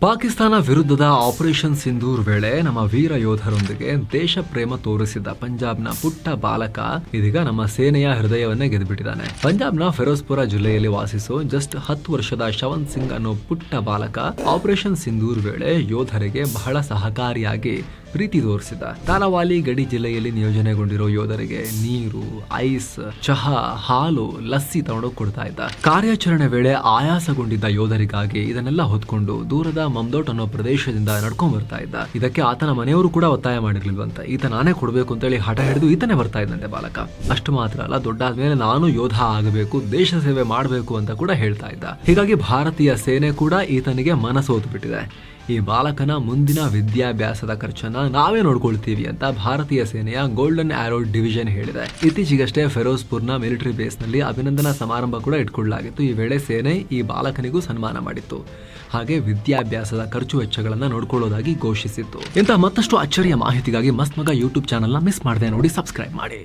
ಪಾಕಿಸ್ತಾನ ವಿರುದ್ಧದ ಆಪರೇಷನ್ ಸಿಂಧೂರ್ ವೇಳೆ ನಮ್ಮ ವೀರ ಯೋಧರೊಂದಿಗೆ ದೇಶ ಪ್ರೇಮ ತೋರಿಸಿದ ಪಂಜಾಬ್ನ ಪುಟ್ಟ ಬಾಲಕ ಇದೀಗ ನಮ್ಮ ಸೇನೆಯ ಹೃದಯವನ್ನೇ ಗೆದ್ದುಬಿಟ್ಟಿದ್ದಾನೆ. ಪಂಜಾಬ್ನ ಫಿರೋಜ್ಪುರ ಜಿಲ್ಲೆಯಲ್ಲಿ ವಾಸಿಸೋ ಜಸ್ಟ್ 10 ವರ್ಷದ ಶವನ್ ಸಿಂಗ್ ಅನ್ನೋ ಪುಟ್ಟ ಬಾಲಕ ಆಪರೇಷನ್ ಸಿಂಧೂರ್ ವೇಳೆ ಯೋಧರಿಗೆ ಬಹಳ ಸಹಕಾರಿಯಾಗಿ ಪ್ರೀತಿ ತೋರಿಸಿದ. ತಾಲವಾಲಿ ಗಡಿ ಜಿಲ್ಲೆಯಲ್ಲಿ ನಿಯೋಜನೆಗೊಂಡಿರೋ ಯೋಧರಿಗೆ ನೀರು, ಐಸ್, ಚಹಾ, ಹಾಲು, ಲಸ್ಸಿ ತಗೊಂಡೋಗಿ ಕೊಡ್ತಾ ಇದ್ದ. ಕಾರ್ಯಾಚರಣೆ ವೇಳೆ ಆಯಾಸಗೊಂಡಿದ್ದ ಯೋಧರಿಗಾಗಿ ಇದನ್ನೆಲ್ಲ ಹೊತ್ಕೊಂಡು ದೂರದ ಮಮ್ದೋಟ್ ಅನ್ನೋ ಪ್ರದೇಶದಿಂದ ನಡ್ಕೊಂಡ್ ಬರ್ತಾ ಇದ್ದ. ಇದಕ್ಕೆ ಆತನ ಮನೆಯವರು ಕೂಡ ಒತ್ತಾಯ ಮಾಡಿರ್ಲಿಲ್ವಂತ. ಈತ ನಾನೇ ಕೊಡ್ಬೇಕು ಅಂತೇಳಿ ಹಠ ಹಿಡಿದು ಈತನೇ ಬರ್ತಾ ಇದ್ದಂತೆ ಬಾಲಕ. ಅಷ್ಟು ಮಾತ್ರ ಅಲ್ಲ, ದೊಡ್ಡಾದ್ಮೇಲೆ ನಾನು ಯೋಧ ಆಗಬೇಕು, ದೇಶ ಸೇವೆ ಮಾಡಬೇಕು ಅಂತ ಕೂಡ ಹೇಳ್ತಾ ಇದ್ದ. ಹೀಗಾಗಿ ಭಾರತೀಯ ಸೇನೆ ಕೂಡ ಈತನಿಗೆ ಮನಸೋತು ಬಿಟ್ಟಿದೆ. ಈ ಬಾಲಕನ ಮುಂದಿನ ವಿದ್ಯಾಭ್ಯಾಸದ ಖರ್ಚನ್ನ ನಾವೇ ನೋಡ್ಕೊಳ್ತೀವಿ ಅಂತ ಭಾರತೀಯ ಸೇನೆಯ ಗೋಲ್ಡನ್ ಆರೋ ಡಿವಿಷನ್ ಹೇಳಿದೆ. ಇತ್ತೀಚೆಗಷ್ಟೇ ಫಿರೋಜ್ಪುರ್ನ ಮಿಲಿಟರಿ ಬೇಸ್ ನಲ್ಲಿ ಅಭಿನಂದನಾ ಸಮಾರಂಭ ಕೂಡ ಇಟ್ಕೊಳ್ಳಲಾಗಿತ್ತು. ಈ ವೇಳೆ ಸೇನೆ ಈ ಬಾಲಕನಿಗೂ ಸನ್ಮಾನ ಮಾಡಿತ್ತು. ಹಾಗೆ ವಿದ್ಯಾಭ್ಯಾಸದ ಖರ್ಚು ವೆಚ್ಚಗಳನ್ನ ನೋಡ್ಕೊಳ್ಳೋದಾಗಿ ಘೋಷಿಸಿತ್ತು. ಇಂತಹ ಮತ್ತಷ್ಟು ಅಚ್ಚರಿಯ ಮಾಹಿತಿಗಾಗಿ ಮಸ್ತ್ ಮಗ ಯೂಟ್ಯೂಬ್ ಚಾನೆಲ್ನ ಮಿಸ್ ಮಾಡದೆ ನೋಡಿ ಸಬ್ಸ್ಕ್ರೈಬ್ ಮಾಡಿ.